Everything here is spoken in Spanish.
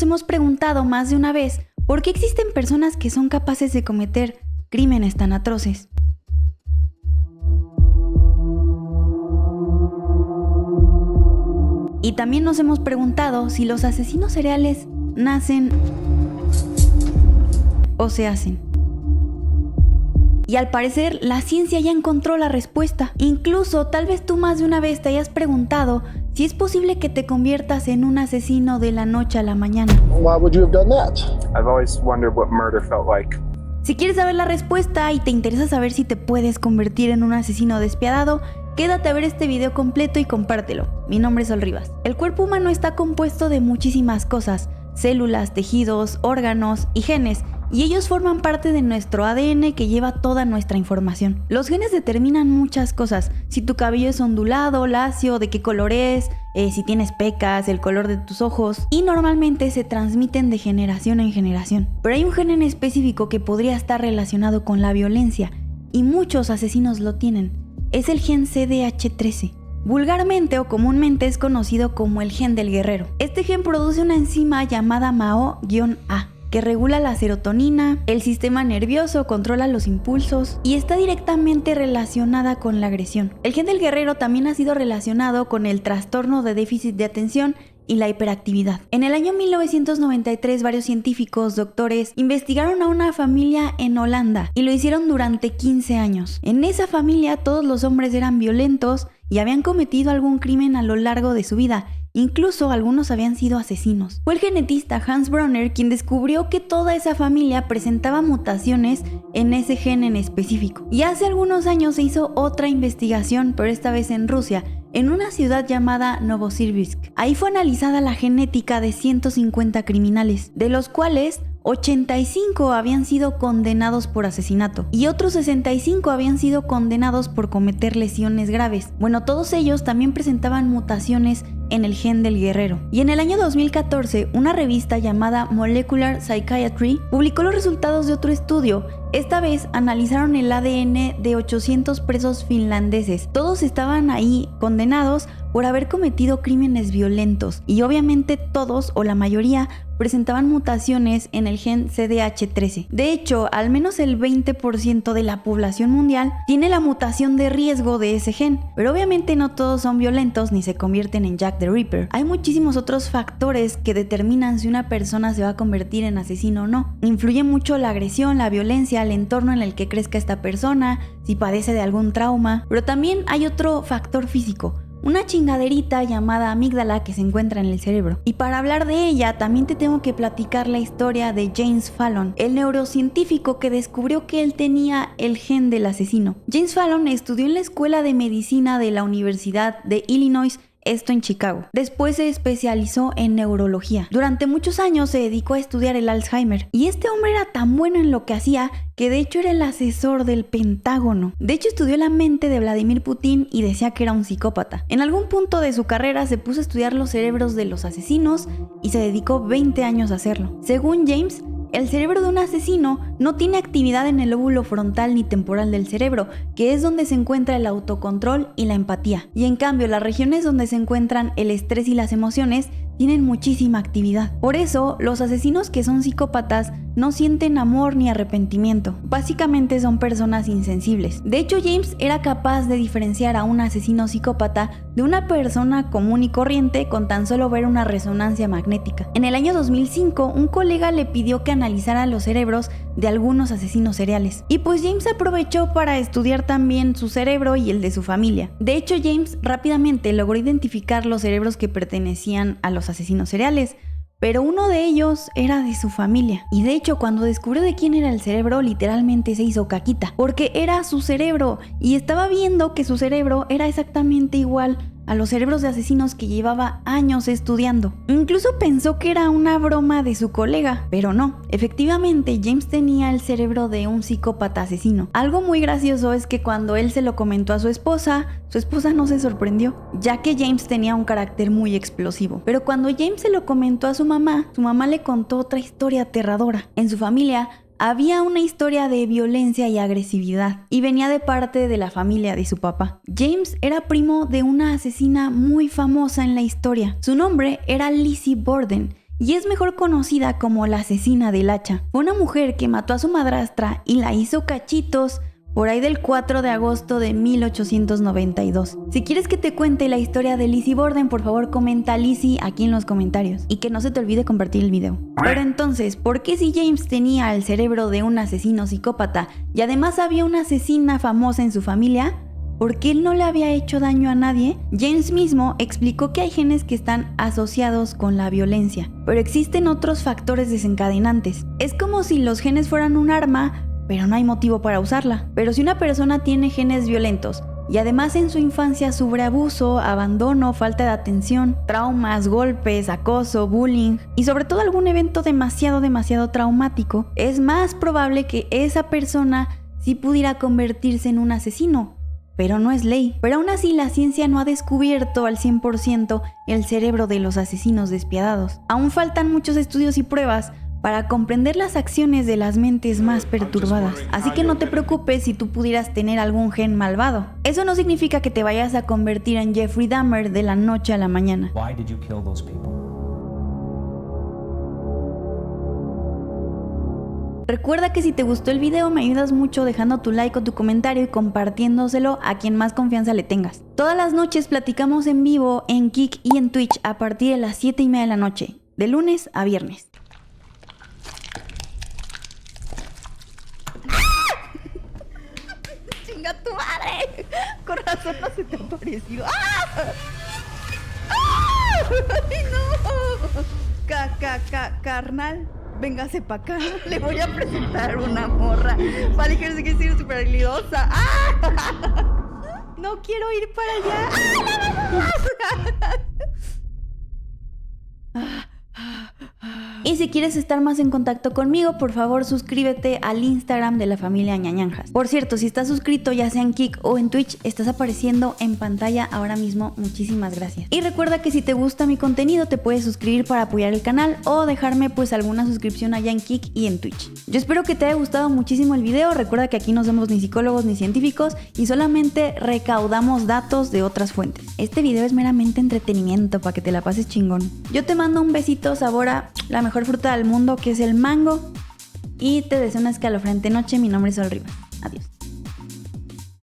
nos hemos preguntado más de una vez por qué existen personas que son capaces de cometer crímenes tan atroces. Y también nos hemos preguntado si los asesinos seriales nacen o se hacen. Y al parecer la ciencia ya encontró la respuesta. Incluso tal vez tú más de una vez te hayas preguntado si es posible que te conviertas en un asesino de la noche a la mañana. Why would you have done that? I've always wondered what murder felt like. Si quieres saber la respuesta y te interesa saber si te puedes convertir en un asesino despiadado, quédate a ver este video completo y compártelo. Mi nombre es Sol Rivas. El cuerpo humano está compuesto de muchísimas cosas: células, tejidos, órganos y genes, y ellos forman parte de nuestro ADN que lleva toda nuestra información. Los genes determinan muchas cosas: si tu cabello es ondulado, lacio, de qué color es, si tienes pecas, el color de tus ojos, y normalmente se transmiten de generación en generación. Pero hay un gen en específico que podría estar relacionado con la violencia, y muchos asesinos lo tienen. Es el gen CDH13. Vulgarmente o comúnmente es conocido como el gen del guerrero. Este gen produce una enzima llamada MAO-A, que regula la serotonina, el sistema nervioso, controla los impulsos y está directamente relacionada con la agresión. El gen del guerrero también ha sido relacionado con el trastorno de déficit de atención y la hiperactividad. En el año 1993, varios científicos, doctores, investigaron a una familia en Holanda y lo hicieron durante 15 años. En esa familia todos los hombres eran violentos y habían cometido algún crimen a lo largo de su vida. Incluso algunos habían sido asesinos. Fue el genetista Hans Bronner quien descubrió que toda esa familia presentaba mutaciones en ese gen en específico. Y hace algunos años se hizo otra investigación, pero esta vez en Rusia, en una ciudad llamada Novosibirsk. Ahí fue analizada la genética de 150 criminales, de los cuales 85 habían sido condenados por asesinato y otros 65 habían sido condenados por cometer lesiones graves. Bueno, todos ellos también presentaban mutaciones en el gen del guerrero. Y en el año 2014, una revista llamada Molecular Psychiatry publicó los resultados de otro estudio. Esta vez analizaron el ADN de 800 presos finlandeses. Todos estaban ahí condenados por haber cometido crímenes violentos y obviamente todos o la mayoría presentaban mutaciones en el gen CDH13. De hecho, al menos el 20% de la población mundial tiene la mutación de riesgo de ese gen, pero obviamente no todos son violentos ni se convierten en Jack the Ripper. Hay muchísimos otros factores que determinan si una persona se va a convertir en asesino o no. Influye mucho la agresión, la violencia, el entorno en el que crezca esta persona, si padece de algún trauma, pero también hay otro factor físico, una chingaderita llamada amígdala que se encuentra en el cerebro. Y para hablar de ella también te tengo que platicar la historia de James Fallon, el neurocientífico que descubrió que él tenía el gen del asesino. James Fallon estudió en la Escuela de Medicina de la Universidad de Illinois, esto en Chicago. Después se especializó en neurología. Durante muchos años se dedicó a estudiar el Alzheimer. Y este hombre era tan bueno en lo que hacía que de hecho era el asesor del Pentágono. De hecho estudió la mente de Vladimir Putin y decía que era un psicópata. En algún punto de su carrera se puso a estudiar los cerebros de los asesinos y se dedicó 20 años a hacerlo. Según James, el cerebro de un asesino no tiene actividad en el lóbulo frontal ni temporal del cerebro, que es donde se encuentra el autocontrol y la empatía. Y en cambio, las regiones donde se encuentran el estrés y las emociones tienen muchísima actividad. Por eso, los asesinos que son psicópatas no sienten amor ni arrepentimiento. Básicamente son personas insensibles. De hecho, James era capaz de diferenciar a un asesino psicópata de una persona común y corriente con tan solo ver una resonancia magnética. En el año 2005, un colega le pidió que analizara los cerebros de algunos asesinos seriales. Y pues James aprovechó para estudiar también su cerebro y el de su familia. De hecho, James rápidamente logró identificar los cerebros que pertenecían a los asesinos seriales, pero uno de ellos era de su familia. Y de hecho, cuando descubrió de quién era el cerebro, literalmente se hizo caquita, porque era su cerebro y estaba viendo que su cerebro era exactamente igual a los cerebros de asesinos que llevaba años estudiando. Incluso pensó que era una broma de su colega, pero no. Efectivamente, James tenía el cerebro de un psicópata asesino. Algo muy gracioso es que cuando él se lo comentó a su esposa no se sorprendió, ya que James tenía un carácter muy explosivo. Pero cuando James se lo comentó a su mamá le contó otra historia aterradora. En su familia había una historia de violencia y agresividad y venía de parte de la familia de su papá. James era primo de una asesina muy famosa en la historia. Su nombre era Lizzie Borden y es mejor conocida como la asesina del hacha. Fue una mujer que mató a su madrastra y la hizo cachitos por ahí del 4 de agosto de 1892. Si quieres que te cuente la historia de Lizzie Borden, por favor comenta Lizzie aquí en los comentarios. Y que no se te olvide compartir el video. Pero entonces, ¿por qué si James tenía el cerebro de un asesino psicópata y además había una asesina famosa en su familia? ¿Por qué él no le había hecho daño a nadie? James mismo explicó que hay genes que están asociados con la violencia, pero existen otros factores desencadenantes. Es como si los genes fueran un arma, pero no hay motivo para usarla. Pero si una persona tiene genes violentos y además en su infancia sufre abuso, abandono, falta de atención, traumas, golpes, acoso, bullying y sobre todo algún evento demasiado traumático, es más probable que esa persona sí pudiera convertirse en un asesino. Pero no es ley. Pero aún así la ciencia no ha descubierto al 100% el cerebro de los asesinos despiadados. Aún faltan muchos estudios y pruebas para comprender las acciones de las mentes más perturbadas. Así que no te preocupes si tú pudieras tener algún gen malvado. Eso no significa que te vayas a convertir en Jeffrey Dahmer de la noche a la mañana. Why did you kill those people? Recuerda que si te gustó el video me ayudas mucho dejando tu like o tu comentario y compartiéndoselo a quien más confianza le tengas. Todas las noches platicamos en vivo en Kick y en Twitch a partir de las 7:30 de la noche, de lunes a viernes. ¡Chinga tu madre! Con razón no se te ha parecido. ¡Ah! ¡Ah! ¡Ay, no! Carnal, véngase pa' acá. Le voy a presentar una morra. Para dijeron que soy súper habilidosa. ¡Ah! No quiero ir para allá. ¡Ah! Y si quieres estar más en contacto conmigo, por favor suscríbete al Instagram de la familia Ñañanjas. Por cierto, si estás suscrito ya sea en Kick o en Twitch, estás apareciendo en pantalla ahora mismo. Muchísimas gracias. Y recuerda que si te gusta mi contenido te puedes suscribir para apoyar el canal o dejarme pues alguna suscripción allá en Kick y en Twitch. Yo espero que te haya gustado muchísimo el video. Recuerda que aquí no somos ni psicólogos ni científicos y solamente recaudamos datos de otras fuentes. Este video es meramente entretenimiento para que te la pases chingón. Yo te mando un besito sabor a la mejor fruta del mundo, que es el mango, y te deseo una escalofriante noche. Mi nombre es Sol Rivas. Adiós.